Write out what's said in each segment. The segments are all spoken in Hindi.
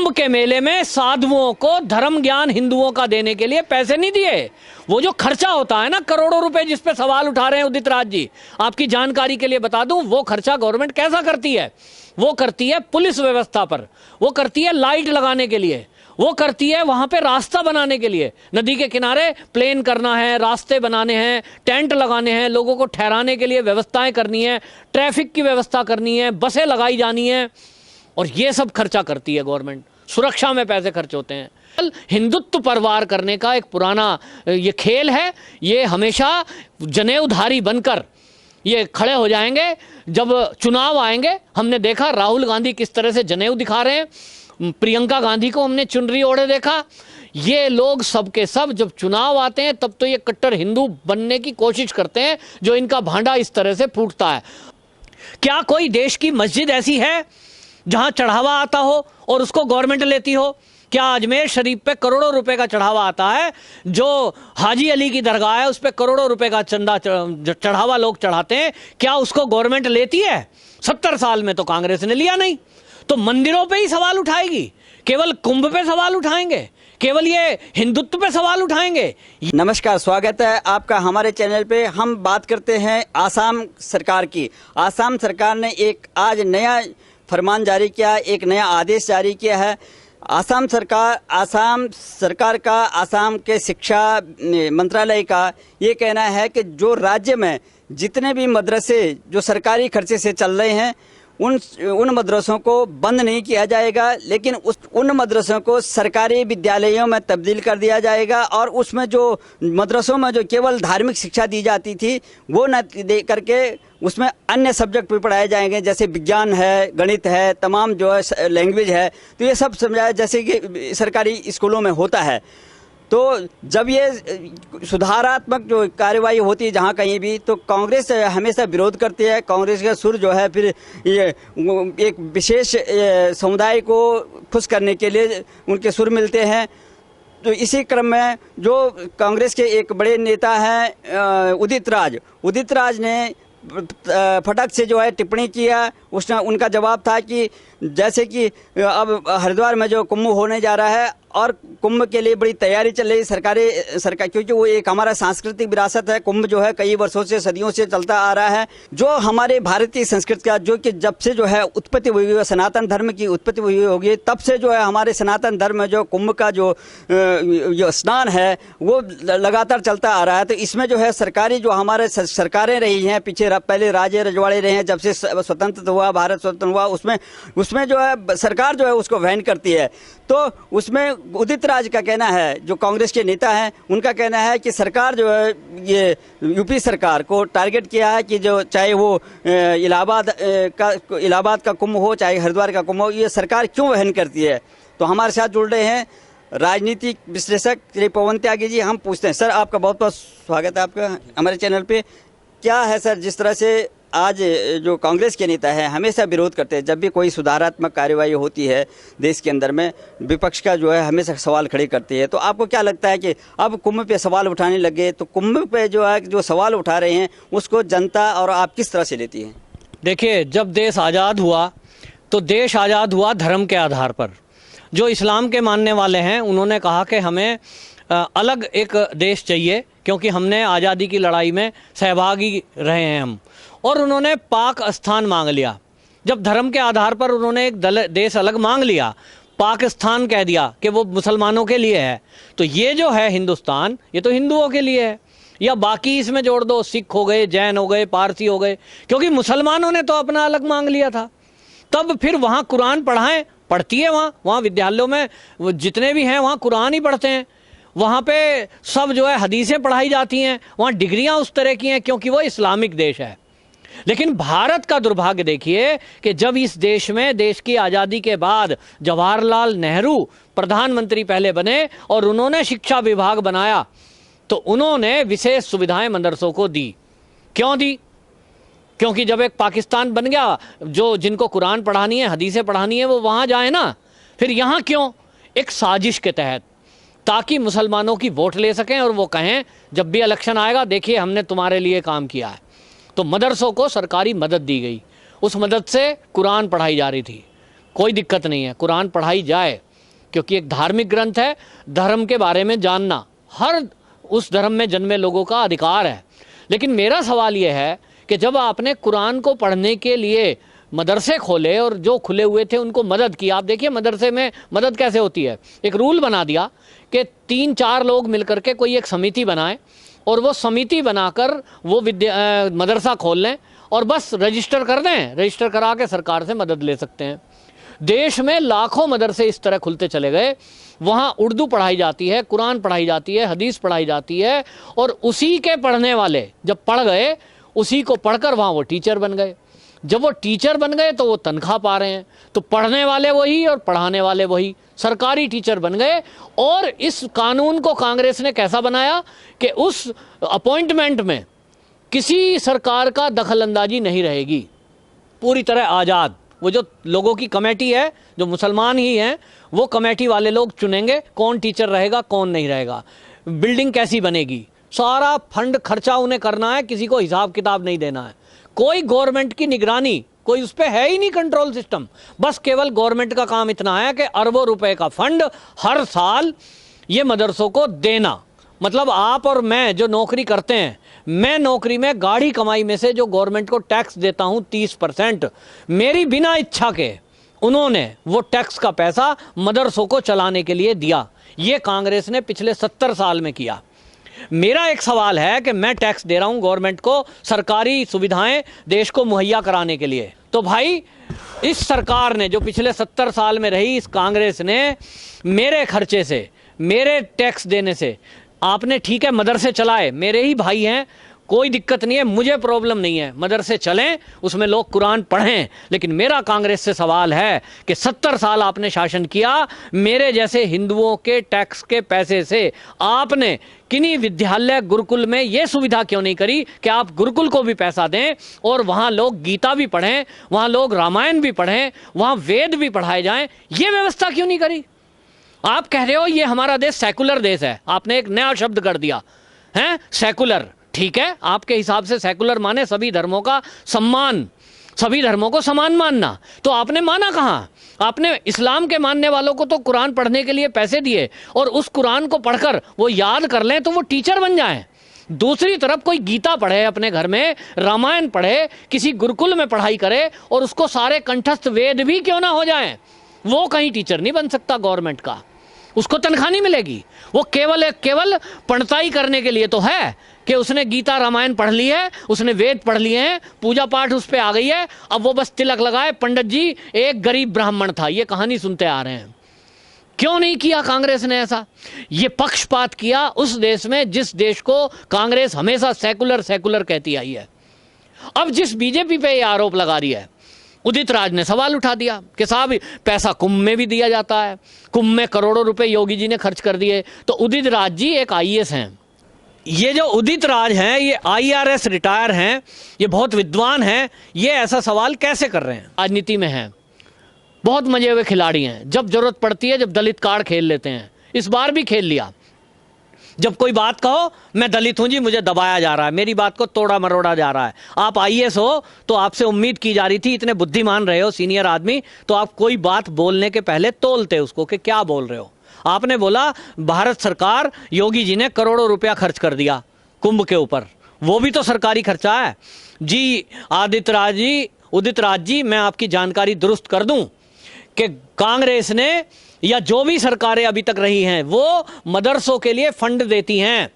कुंभ के मेले में साधुओं को धर्म ज्ञान हिंदुओं का देने के लिए पैसे नहीं दिए। वो जो खर्चा होता है ना, करोड़ों रुपए जिस पे सवाल उठा रहे हैं उदित राज जी, आपकी जानकारी के लिए बता दूं, वो खर्चा गवर्नमेंट कैसा करती है? वो करती है पुलिस व्यवस्था पर, वो करती है लाइट लगाने के लिए, वो करती है वहां पे रास्ता बनाने के लिए, नदी के किनारे प्लेन करना है, रास्ते बनाने हैं, टेंट लगाने हैं, लोगों को ठहराने के लिए व्यवस्थाएं करनी है, ट्रैफिक की व्यवस्था करनी है, बसें लगाई जानी है, और ये सब खर्चा करती है गवर्नमेंट। सुरक्षा में पैसे खर्च होते हैं। हिंदुत्व परवार करने का एक पुराना ये खेल है। ये हमेशा जनेऊधारी बनकर ये खड़े हो जाएंगे जब चुनाव आएंगे। हमने देखा राहुल गांधी किस तरह से जनेऊ दिखा रहे हैं, प्रियंका गांधी को हमने चुनरी ओढ़े देखा। ये लोग सबके सब जब चुनाव आते हैं तब तो ये कट्टर हिंदू बनने की कोशिश करते हैं, जो इनका भांडा इस तरह से फूटता है। क्या कोई देश की मस्जिद ऐसी है जहां चढ़ावा आता हो और उसको गवर्नमेंट लेती हो? क्या अजमेर शरीफ पे करोड़ों रुपए का चढ़ावा आता है? जो हाजी अली की दरगाह है उस पे करोड़ों रुपए का चंदा चढ़ावा लोग चढ़ाते हैं, क्या उसको गवर्नमेंट लेती है? 70 साल में तो कांग्रेस ने लिया नहीं। तो मंदिरों पे ही सवाल उठाएगी? केवल कुंभ पे सवाल उठाएंगे? केवल ये हिंदुत्व पे सवाल उठाएंगे? नमस्कार, स्वागत है आपका हमारे चैनल पे। हम बात करते हैं आसाम सरकार की। आसाम सरकार ने एक आज नया फरमान जारी किया, एक नया आदेश जारी किया है। आसाम सरकार का आसाम के शिक्षा मंत्रालय का ये कहना है कि जो राज्य में जितने भी मदरसे जो सरकारी खर्चे से चल रहे हैं उन मदरसों को बंद नहीं किया जाएगा, लेकिन उन मदरसों को सरकारी विद्यालयों में तब्दील कर दिया जाएगा। और उसमें जो मदरसों में जो केवल धार्मिक शिक्षा दी जाती थी वो न दे करके उसमें अन्य सब्जेक्ट भी पढ़ाए जाएंगे, जैसे विज्ञान है, गणित है, तमाम जो है लैंग्वेज है, तो ये सब समझाया जैसे कि सरकारी स्कूलों में होता है। तो जब ये सुधारात्मक जो कार्रवाई होती है जहाँ कहीं भी, तो कांग्रेस हमेशा विरोध करती है। कांग्रेस का सुर जो है फिर ये एक विशेष समुदाय को खुश करने के लिए उनके सुर मिलते हैं। तो इसी क्रम में जो कांग्रेस के एक बड़े नेता हैं उदित राज ने फटक से जो है टिप्पणी किया। उसने उनका जवाब था कि जैसे कि अब हरिद्वार में जो कुंभ होने जा रहा है और कुंभ के लिए बड़ी तैयारी चल रही सरकार, क्योंकि वो एक हमारा सांस्कृतिक विरासत है। कुंभ जो है कई वर्षों से, सदियों से चलता आ रहा है, जो हमारे भारतीय संस्कृति का, जो कि जब से जो है उत्पत्ति हुई है, सनातन धर्म की उत्पत्ति हुई होगी, तब से जो है हमारे सनातन धर्म में जो कुंभ का जो स्नान है वो लगातार चलता आ रहा है। तो इसमें जो है सरकारी जो हमारे सरकारें रही हैं पीछे, पहले राजे रजवाड़े रहे हैं, जब से स्वतंत्र हुआ, भारत स्वतंत्र हुआ, उसमें जो है सरकार जो है उसको वहन करती है। तो उसमें उदित राज का कहना है, जो कांग्रेस के नेता हैं, उनका कहना है कि सरकार जो है ये यूपी सरकार को टारगेट किया है कि जो चाहे वो इलाहाबाद का कुंभ हो, चाहे हरिद्वार का कुंभ हो, ये सरकार क्यों वहन करती है। तो हमारे साथ जुड़ रहे हैं राजनीतिक विश्लेषक श्री पवन त्यागी जी। हम पूछते हैं, सर आपका बहुत बहुत स्वागत है आपका हमारे चैनल पे। क्या है सर, जिस तरह से आज जो कांग्रेस के नेता है हमेशा विरोध करते हैं, जब भी कोई सुधारात्मक कार्रवाई होती है देश के अंदर में, विपक्ष का जो है हमेशा सवाल खड़े करती है। तो आपको क्या लगता है कि अब कुंभ पे सवाल उठाने लगे, तो कुंभ पे जो है जो सवाल उठा रहे हैं उसको जनता और आप किस तरह से लेती हैं? देखिए, जब देश आज़ाद हुआ तो देश आज़ाद हुआ धर्म के आधार पर। जो इस्लाम के मानने वाले हैं उन्होंने कहा कि हमें अलग एक देश चाहिए, क्योंकि हमने आज़ादी की लड़ाई में सहभागी रहे हैं हम, और उन्होंने पाक स्थान मांग लिया। जब धर्म के आधार पर उन्होंने एक देश अलग मांग लिया, पाकिस्तान कह दिया कि वो मुसलमानों के लिए है, तो ये जो है हिंदुस्तान, ये तो हिंदुओं के लिए है। या बाकी इसमें जोड़ दो, सिख हो गए, जैन हो गए, पारसी हो गए, क्योंकि मुसलमानों ने तो अपना अलग मांग लिया था। तब फिर वहाँ कुरान पढ़ती है, वहाँ विद्यालयों में जितने भी हैं वहाँ कुरान ही पढ़ते हैं। वहाँ पे सब जो है हदीसें पढ़ाई जाती हैं, वहाँ डिग्रियाँ उस तरह की हैं, क्योंकि वो इस्लामिक देश है। लेकिन भारत का दुर्भाग्य देखिए कि जब इस देश में, देश की आज़ादी के बाद जवाहरलाल नेहरू प्रधानमंत्री पहले बने और उन्होंने शिक्षा विभाग बनाया, तो उन्होंने विशेष सुविधाएं मदरसों को दी। क्यों दी? क्योंकि जब एक पाकिस्तान बन गया, जो जिनको कुरान पढ़ानी है, हदीसें पढ़ानी है, वो वहाँ जाए ना। फिर यहाँ क्यों? एक साजिश के तहत, ताकि मुसलमानों की वोट ले सकें और वो कहें जब भी इलेक्शन आएगा, देखिए हमने तुम्हारे लिए काम किया है। तो मदरसों को सरकारी मदद दी गई, उस मदद से कुरान पढ़ाई जा रही थी। कोई दिक्कत नहीं है, कुरान पढ़ाई जाए, क्योंकि एक धार्मिक ग्रंथ है, धर्म के बारे में जानना हर उस धर्म में जन्मे लोगों का अधिकार है। लेकिन मेरा सवाल यह है कि जब आपने कुरान को पढ़ने के लिए मदरसे खोले और जो खुले हुए थे उनको मदद की, आप देखिए मदरसे में मदद कैसे होती है, एक रूल बना दिया कि 3-4 लोग मिलकर के कोई एक समिति बनाएं और वो समिति बनाकर वो मदरसा खोल लें और बस रजिस्टर कर दें, रजिस्टर करा के सरकार से मदद ले सकते हैं। देश में लाखों मदरसे इस तरह खुलते चले गए, वहाँ उर्दू पढ़ाई जाती है, कुरान पढ़ाई जाती है, हदीस पढ़ाई जाती है, और उसी के पढ़ने वाले जब पढ़ गए उसी को पढ़कर वहाँ वो टीचर बन गए। जब वो टीचर बन गए तो वो तनख्वाह पा रहे हैं, तो पढ़ने वाले वही और पढ़ाने वाले वही, सरकारी टीचर बन गए। और इस कानून को कांग्रेस ने कैसा बनाया कि उस अपॉइंटमेंट में किसी सरकार का दखलंदाजी नहीं रहेगी, पूरी तरह आज़ाद। वो जो लोगों की कमेटी है जो मुसलमान ही हैं, वो कमेटी वाले लोग चुनेंगे कौन टीचर रहेगा कौन नहीं रहेगा, बिल्डिंग कैसी बनेगी, सारा फंड खर्चा उन्हें करना है, किसी को हिसाब किताब नहीं देना है। कोई गवर्नमेंट की निगरानी कोई उस पर है ही नहीं, कंट्रोल सिस्टम। बस केवल गवर्नमेंट का काम इतना है कि अरबों रुपए का फंड हर साल ये मदरसों को देना। मतलब आप और मैं जो नौकरी करते हैं, मैं नौकरी में गाढ़ी कमाई में से जो गवर्नमेंट को टैक्स देता हूं 30%, मेरी बिना इच्छा के उन्होंने वो टैक्स का पैसा मदरसों को चलाने के लिए दिया। ये कांग्रेस ने पिछले 70 साल में किया। मेरा एक सवाल है कि मैं टैक्स दे रहा हूं गवर्नमेंट को सरकारी सुविधाएं देश को मुहैया कराने के लिए, तो भाई इस सरकार ने जो पिछले 70 साल में रही, इस कांग्रेस ने मेरे खर्चे से, मेरे टैक्स देने से, आपने ठीक है मदरसे चलाए, मेरे ही भाई हैं, कोई दिक्कत नहीं है, मुझे प्रॉब्लम नहीं है, मदरसे चलें, उसमें लोग कुरान पढ़ें। लेकिन मेरा कांग्रेस से सवाल है कि 70 साल आपने शासन किया, मेरे जैसे हिंदुओं के टैक्स के पैसे से आपने किन्हीं विद्यालय गुरुकुल में ये सुविधा क्यों नहीं करी कि आप गुरुकुल को भी पैसा दें और वहाँ लोग गीता भी पढ़ें, वहाँ लोग रामायण भी पढ़ें, वहाँ वेद भी पढ़ाए जाएं, ये व्यवस्था क्यों नहीं करी? आप कह रहे हो ये हमारा देश सेकुलर देश है, आपने एक नया शब्द कर दिया है सेकुलर। ठीक है, आपके हिसाब से सेकुलर माने सभी धर्मों का सम्मान, सभी धर्मों को समान मानना। तो आपने माना कहाँ? आपने इस्लाम के मानने वालों को तो कुरान पढ़ने के लिए पैसे दिए और उस कुरान को पढ़कर वो याद कर लें तो वो टीचर बन जाएं। दूसरी तरफ कोई गीता पढ़े अपने घर में, रामायण पढ़े, किसी गुरुकुल में पढ़ाई करे और उसको सारे कंठस्थ वेद भी क्यों ना हो जाएं, वो कहीं टीचर नहीं बन सकता गवर्नमेंट का, उसको तनख्वाह नहीं मिलेगी। वो केवल पंडिताई करने के लिए तो है कि उसने गीता रामायण पढ़ ली है, उसने वेद पढ़ लिए हैं, पूजा पाठ उस पर आ गई है, अब वो बस तिलक लगाए, पंडित जी एक गरीब ब्राह्मण था, ये कहानी सुनते आ रहे हैं। क्यों नहीं किया कांग्रेस ने ऐसा? ये पक्षपात किया उस देश में जिस देश को कांग्रेस हमेशा सेकुलर सेकुलर कहती आई है। अब जिस बीजेपी पे ये आरोप लगा रही है, उदित राज ने सवाल उठा दिया कि साहब पैसा कुंभ में भी दिया जाता है, कुंभ में करोड़ों रुपए योगी जी ने खर्च कर दिए। तो उदित राज जी एक आईएएस हैं, ये जो उदित राज हैं ये आईआरएस रिटायर हैं, ये बहुत विद्वान हैं, ये ऐसा सवाल कैसे कर रहे हैं? राजनीति में हैं, बहुत मजे हुए खिलाड़ी हैं, जब जरूरत पड़ती है, जब दलित कार्ड खेल लेते हैं, इस बार भी खेल लिया। जब कोई बात कहो मैं दलित हूं जी, मुझे दबाया जा रहा है, मेरी बात को तोड़ा मरोड़ा जा रहा है। आप आईएएस हो तो आपसे उम्मीद की जा रही थी, इतने बुद्धिमान रहे हो, सीनियर आदमी, तो आप कोई बात बोलने के पहले तोलते उसको कि क्या बोल रहे हो। आपने बोला भारत सरकार, योगी जी ने करोड़ों रुपया खर्च कर दिया कुंभ के ऊपर, वो भी तो सरकारी खर्चा है जी। उदित राज जी, मैं आपकी जानकारी दुरुस्त कर दूं कि कांग्रेस ने या जो भी सरकारें अभी तक रही हैं वो मदरसों के लिए फंड देती हैं,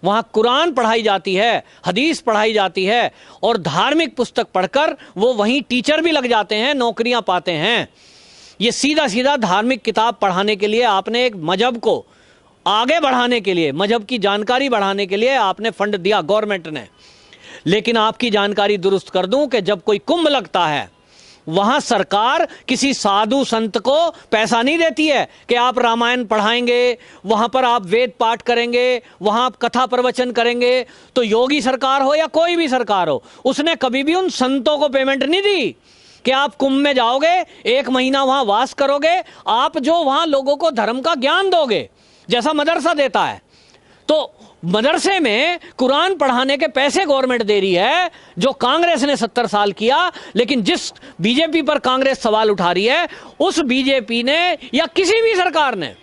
वहां कुरान पढ़ाई जाती है, हदीस पढ़ाई जाती है और धार्मिक पुस्तक पढ़कर वो वहीं टीचर भी लग जाते हैं, नौकरियां पाते हैं। ये सीधा सीधा धार्मिक किताब पढ़ाने के लिए आपने एक मजहब को आगे बढ़ाने के लिए, मजहब की जानकारी बढ़ाने के लिए आपने फंड दिया गवर्नमेंट ने। लेकिन आपकी जानकारी दुरुस्त कर दूं कि जब कोई कुंभ लगता है वहां सरकार किसी साधु संत को पैसा नहीं देती है कि आप रामायण पढ़ाएंगे, वहां पर आप वेद पाठ करेंगे, वहां आप कथा प्रवचन करेंगे। तो योगी सरकार हो या कोई भी सरकार हो, उसने कभी भी उन संतों को पेमेंट नहीं दी कि आप कुंभ में जाओगे, 1 महीना वहां वास करोगे, आप जो वहां लोगों को धर्म का ज्ञान दोगे, जैसा मदरसा देता है, तो मदरसे में कुरान पढ़ाने के पैसे गवर्नमेंट दे रही है, जो कांग्रेस ने 70 साल किया। लेकिन जिस बीजेपी पर कांग्रेस सवाल उठा रही है, उस बीजेपी ने या किसी भी सरकार ने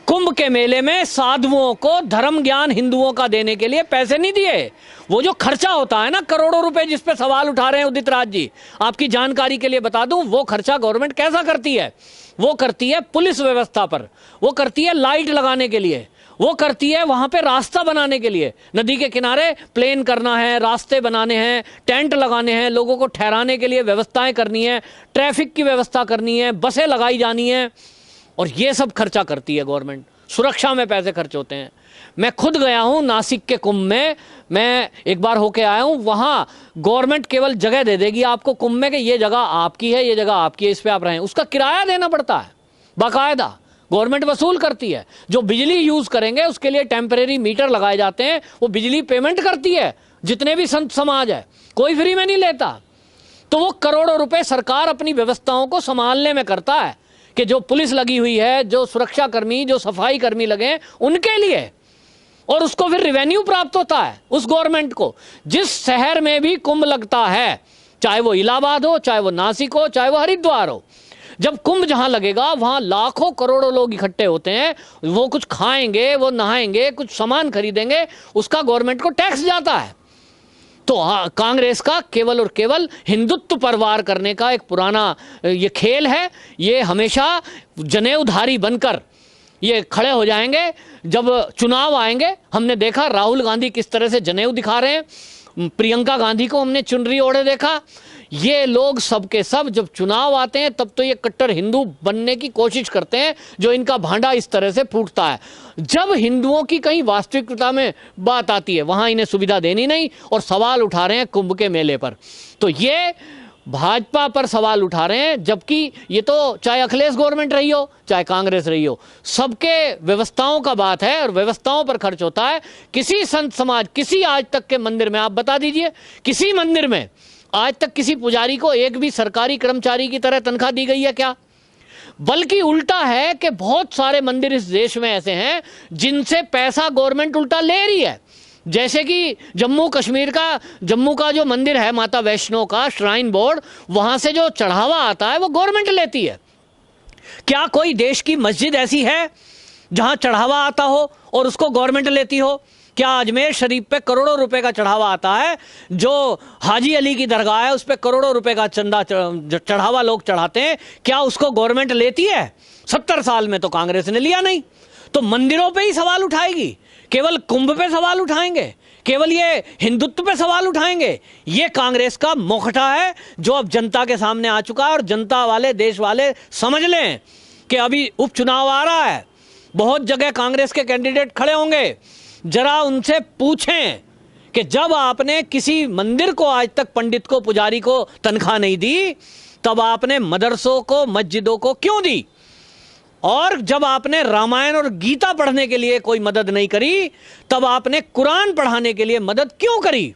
कुंभ के मेले में साधुओं को धर्म ज्ञान हिंदुओं का देने के लिए पैसे नहीं दिए। वो जो खर्चा होता है ना, करोड़ों रुपए जिस पे सवाल उठा रहे हैं उदित राज जी, आपकी जानकारी के लिए बता दूं, वो खर्चा गवर्नमेंट कैसा करती है? वो करती है पुलिस व्यवस्था पर, वो करती है लाइट लगाने के लिए, वो करती है वहां पे रास्ता बनाने के लिए। नदी के किनारे प्लेन करना है, रास्ते बनाने हैं, टेंट लगाने हैं, लोगों को ठहराने के लिए व्यवस्थाएं करनी है, ट्रैफिक की व्यवस्था करनी है, बसें लगाई जानी है, और ये सब खर्चा करती है गवर्नमेंट। सुरक्षा में पैसे खर्च होते हैं। मैं खुद गया हूं नासिक के कुंभ में, मैं एक बार होके आया हूं। वहां गवर्नमेंट केवल जगह दे देगी आपको कुंभ में कि ये जगह आपकी है, ये जगह आपकी है, इस पे आप रहें। उसका किराया देना पड़ता है, बाकायदा गवर्नमेंट वसूल करती है। जो बिजली यूज करेंगे उसके लिए टेम्परेरी मीटर लगाए जाते हैं, वो बिजली पेमेंट करती है। जितने भी संत समाज है, कोई फ्री में नहीं लेता। तो वो करोड़ों रुपए सरकार अपनी व्यवस्थाओं को संभालने में करता है कि जो पुलिस लगी हुई है, जो सुरक्षा कर्मी, जो सफाई कर्मी लगे, उनके लिए, और उसको फिर रेवेन्यू प्राप्त होता है उस गवर्नमेंट को। जिस शहर में भी कुंभ लगता है, चाहे वो इलाहाबाद हो, चाहे वो नासिक हो, चाहे वो हरिद्वार हो, जब कुंभ जहां लगेगा वहां लाखों करोड़ों लोग इकट्ठे होते हैं। वो कुछ खाएंगे, वो नहाएंगे, कुछ सामान खरीदेंगे, उसका गवर्नमेंट को टैक्स जाता है। तो कांग्रेस का केवल और केवल हिंदुत्व परवार करने का एक पुराना ये खेल है। ये हमेशा जनेऊधारी बनकर ये खड़े हो जाएंगे जब चुनाव आएंगे। हमने देखा राहुल गांधी किस तरह से जनेऊ दिखा रहे हैं, प्रियंका गांधी को हमने चुनरी ओढ़े देखा। ये लोग सबके सब जब चुनाव आते हैं तब तो ये कट्टर हिंदू बनने की कोशिश करते हैं, जो इनका भांडा इस तरह से फूटता है। जब हिंदुओं की कहीं वास्तविकता में बात आती है, वहां इन्हें सुविधा देनी नहीं, और सवाल उठा रहे हैं कुंभ के मेले पर। तो ये भाजपा पर सवाल उठा रहे हैं, जबकि ये तो चाहे अखिलेश गवर्नमेंट रही हो, चाहे कांग्रेस रही हो, सबके व्यवस्थाओं का बात है और व्यवस्थाओं पर खर्च होता है। किसी संत समाज, किसी आज तक के मंदिर में आप बता दीजिए, किसी मंदिर में आज तक किसी पुजारी को एक भी सरकारी कर्मचारी की तरह तनख्वाह दी गई है क्या? बल्कि उल्टा है कि बहुत सारे मंदिर इस देश में ऐसे हैं जिनसे पैसा गवर्नमेंट उल्टा ले रही है। जैसे कि जम्मू कश्मीर का, जम्मू का जो मंदिर है माता वैष्णो का श्राइन बोर्ड, वहां से जो चढ़ावा आता है वो गवर्नमेंट लेती है। क्या कोई देश की मस्जिद ऐसी है जहां चढ़ावा आता हो और उसको गवर्नमेंट लेती हो? क्या अजमेर शरीफ पे करोड़ों रुपए का चढ़ावा आता है? जो हाजी अली की दरगाह है उस पे करोड़ों रुपए का चंदा चढ़ावा लोग चढ़ाते हैं, क्या उसको गवर्नमेंट लेती है? 70 साल में तो कांग्रेस ने लिया नहीं। तो मंदिरों पे ही सवाल उठाएगी, केवल कुंभ पे सवाल उठाएंगे, केवल ये हिंदुत्व पे सवाल उठाएंगे। ये कांग्रेस का मोखटा है जो अब जनता के सामने आ चुका है। और जनता वाले, देश वाले समझ लें कि अभी उपचुनाव आ रहा है, बहुत जगह कांग्रेस के कैंडिडेट खड़े होंगे। जरा उनसे पूछें कि जब आपने किसी मंदिर को, आज तक पंडित को, पुजारी को तनख्वाह नहीं दी, तब आपने मदरसों को, मस्जिदों को क्यों दी? और जब आपने रामायण और गीता पढ़ने के लिए कोई मदद नहीं करी, तब आपने कुरान पढ़ाने के लिए मदद क्यों करी?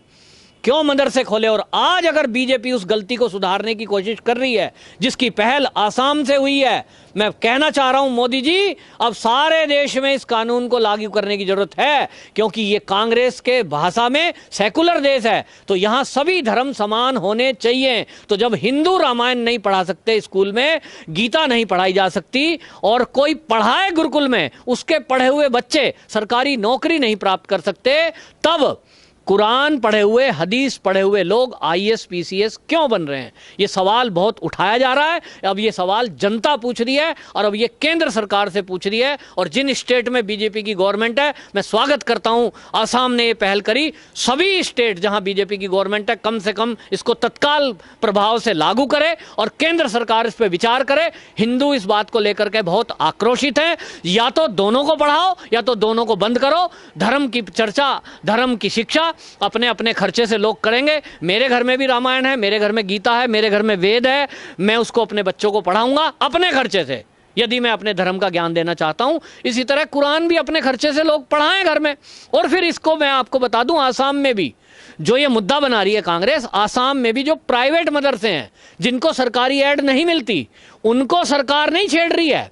क्यों मदरसे खोले? और आज अगर बीजेपी उस गलती को सुधारने की कोशिश कर रही है, जिसकी पहल आसाम से हुई है, मैं कहना चाह रहा हूं मोदी जी, अब सारे देश में इस कानून को लागू करने की जरूरत है, क्योंकि ये कांग्रेस के भाषा में सेकुलर देश है। तो यहां सभी धर्म समान होने चाहिए। तो जब हिंदू रामायण नहीं पढ़ा सकते स्कूल में, गीता नहीं पढ़ाई जा सकती, और कोई पढ़ाए गुरुकुल में, उसके पढ़े हुए बच्चे सरकारी नौकरी नहीं प्राप्त कर सकते, तब कुरान पढ़े हुए, हदीस पढ़े हुए लोग आईएएस पीसीएस क्यों बन रहे हैं? ये सवाल बहुत उठाया जा रहा है। अब ये सवाल जनता पूछ रही है और अब ये केंद्र सरकार से पूछ रही है। और जिन स्टेट में बीजेपी की गवर्नमेंट है, मैं स्वागत करता हूं, आसाम ने ये पहल करी। सभी स्टेट जहां बीजेपी की गवर्नमेंट है, कम से कम इसको तत्काल प्रभाव से लागू करे और केंद्र सरकार इस पर विचार करे। हिंदू इस बात को लेकर के बहुत आक्रोशित है। या तो दोनों को बढ़ाओ या तो दोनों को बंद करो। धर्म की चर्चा, धर्म की शिक्षा अपने अपने खर्चे से लोग करेंगे। मेरे घर में भी रामायण है, मेरे घर में गीता है, मेरे घर में वेद है, मैं उसको अपने बच्चों को पढ़ाऊंगा अपने खर्चे से, यदि मैं अपने धर्म का ज्ञान देना चाहता हूं। इसी तरह कुरान भी अपने खर्चे से लोग पढ़ाएं घर में। और फिर इसको मैं आपको बता दूं, आसाम में भी जो ये मुद्दा बना रही है कांग्रेस, आसाम में भी जो प्राइवेट मदरसे हैं जिनको सरकारी एड नहीं मिलती, उनको सरकार नहीं छेड़ रही है।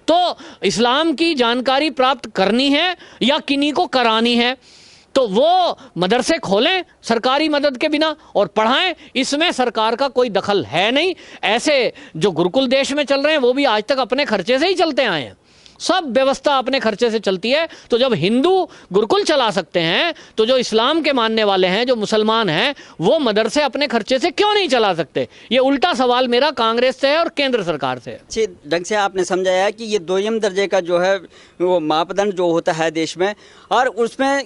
तो इस्लाम की जानकारी प्राप्त करनी है या किन्हीं को करानी है, तो वो मदरसे खोलें सरकारी मदद के बिना और पढ़ाएं। इसमें सरकार का कोई दखल है नहीं। ऐसे जो गुरुकुल देश में चल रहे हैं वो भी आज तक अपने खर्चे से ही चलते आए हैं, सब व्यवस्था अपने खर्चे से चलती है। तो जब हिंदू गुरुकुल चला सकते हैं तो जो इस्लाम के मानने वाले हैं, जो मुसलमान हैं, वो मदरसे अपने खर्चे से क्यों नहीं चला सकते? ये उल्टा सवाल मेरा कांग्रेस से है और केंद्र सरकार से है। अच्छे ढंग से आपने समझाया कि ये दोयम दर्जे का जो है वो मापदंड जो होता है देश में, और उसमें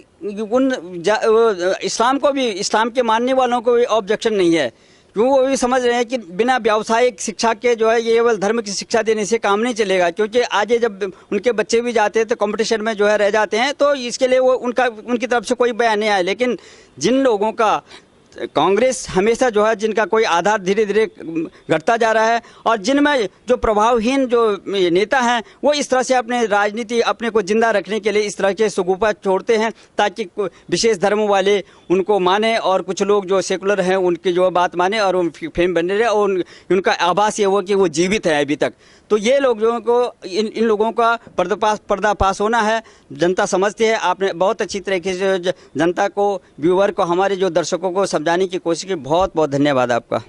इस्लाम को भी, इस्लाम के मानने वालों को भी ऑब्जेक्शन नहीं है, क्यों वो भी समझ रहे हैं कि बिना व्यावसायिक शिक्षा के जो है ये केवल धर्म की शिक्षा देने से काम नहीं चलेगा, क्योंकि आज जब उनके बच्चे भी जाते हैं तो कंपटीशन में जो है रह जाते हैं, तो इसके लिए वो उनकी तरफ से कोई बयान नहीं आया। लेकिन जिन लोगों का कांग्रेस हमेशा जो है, जिनका कोई आधार धीरे धीरे घटता जा रहा है, और जिनमें जो प्रभावहीन जो नेता हैं वो इस तरह से अपने राजनीति अपने को जिंदा रखने के लिए इस तरह के सुगुफा छोड़ते हैं ताकि विशेष धर्म वाले उनको माने और कुछ लोग जो सेकुलर हैं उनकी जो बात माने और फेम बने रहे, और उनका आभास ये हो कि वो जीवित है अभी तक। तो ये लोग जो को इन लोगों का पर्दाफाश होना है, जनता समझती है। आपने बहुत अच्छी तरीके से जनता को, व्यूअर को, हमारे जो दर्शकों को समझाने की कोशिश की। बहुत बहुत धन्यवाद आपका।